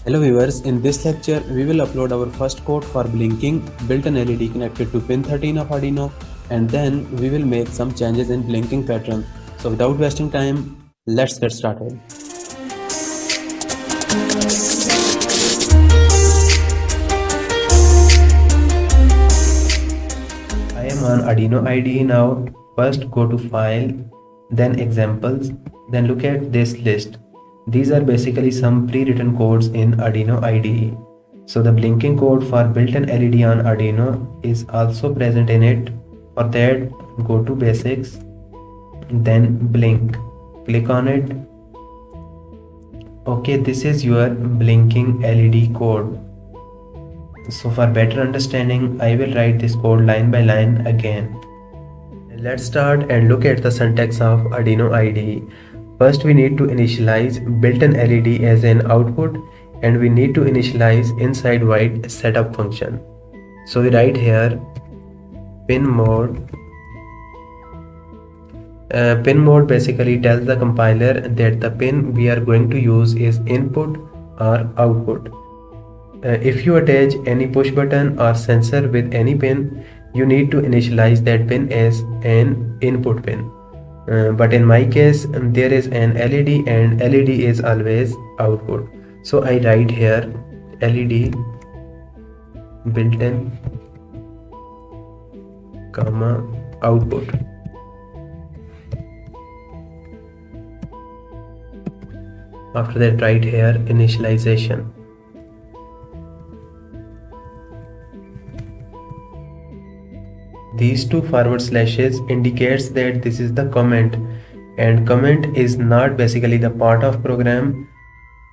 Hello viewers, in this lecture we will upload our first code for blinking, built an LED connected to pin 13 of Arduino, and then we will make some changes in blinking pattern. So without wasting time, let's get started. I am on Arduino IDE now. First go to File, then Examples, then look at this list. These are basically some pre-written codes in Arduino IDE. So the blinking code for built-in LED on Arduino is also present in it. For that, go to Basics, then Blink. Click on it. Okay, this is your blinking LED code. So for better understanding, I will write this code line by line again. Let's start and look at the syntax of Arduino IDE. First we need to initialize built-in LED as an output, and we need to initialize inside void setup function. So we write here pin mode. Pin mode basically tells the compiler that the pin we are going to use is input or output. If you attach any push button or sensor with any pin, you need to initialize that pin as an input pin. But in my case, there is an LED and LED is always output. So I write here LED built-in, comma, output. After that, write here initialization. These two forward slashes indicates that this is the comment, and comment is not basically the part of program.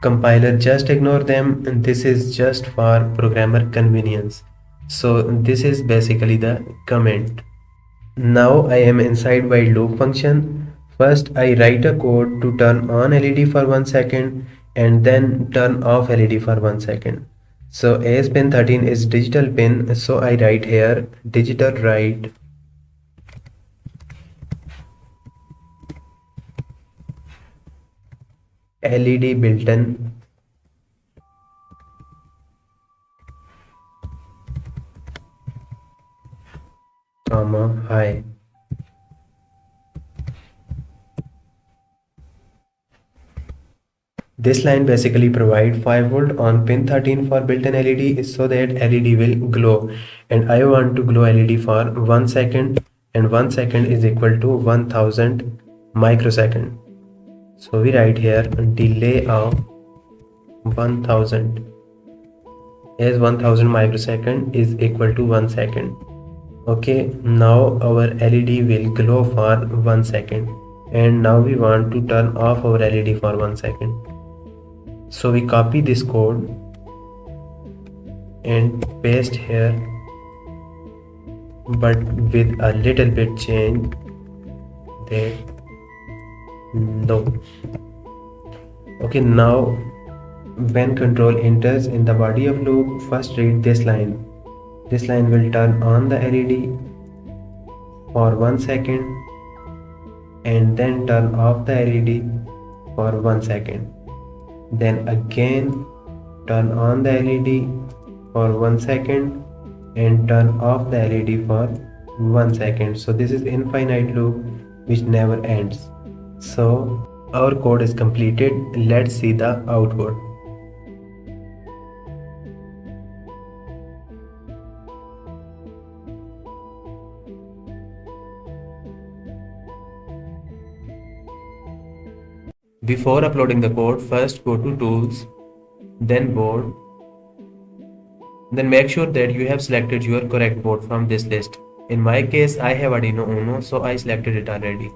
Compiler just ignore them, and this is just for programmer convenience. So this is basically the comment. Now I am inside while loop function. First I write a code to turn on LED for 1 second and then turn off LED for 1 second. So as pin 13 is digital pin, so I write here digital write LED built-in comma high. This line basically provides 5 volt on pin 13 for built-in LED so that LED will glow, and I want to glow LED for 1 second, and 1 second is equal to 1000 microsecond. So we write here delay of 1000 as 1000 microsecond is equal to 1 second. Okay, now our LED will glow for 1 second, and now we want to turn off our LED for 1 second. So we copy this code and paste here, but with a little bit change that no. Okay, now when control enters in the body of loop, first read this line. This line will turn on the LED for 1 second and then turn off the LED for 1 second. Then again turn on the LED for 1 second and turn off the LED for 1 second. So this is infinite loop which never ends. So our code is completed. Let's see the output. Before uploading the code, first go to Tools, then Board. Then make sure that you have selected your correct board from this list. In my case, I have Arduino Uno, so I selected it already.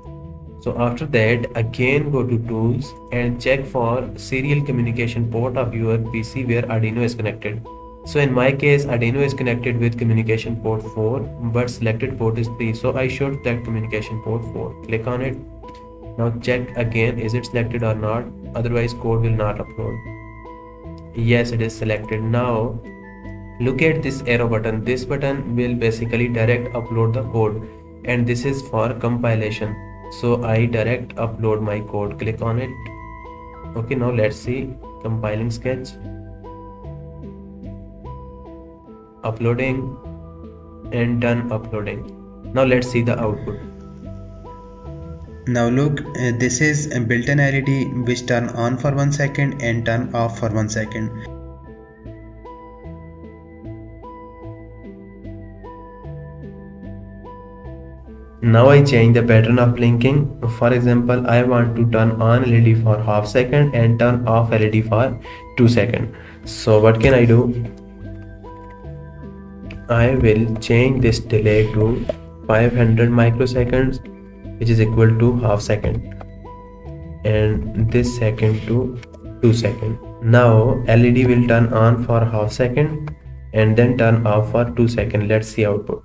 So after that, again go to Tools and check for serial communication port of your PC where Arduino is connected. So in my case, Arduino is connected with communication port 4, but selected port is 3, so I should select communication port 4. Click on it. Now check again, is it selected or not, otherwise code will not upload. Yes, it is selected. Now look at this arrow button. This button will basically direct upload the code, and this is for compilation. So I direct upload my code. Click on it. Okay, now let's see compiling sketch. uploading, and done uploading. Now let's see the output. Now look, this is a built-in LED which turn on for 1 second and turn off for 1 second. Now I change the pattern of blinking. For example, I want to turn on LED for half second and turn off LED for 2 seconds. So what can I do? I will change this delay to 500 microseconds, which is equal to half second, and this second to 2 seconds. Now LED will turn on for half second and then turn off for 2 seconds. Let's see output.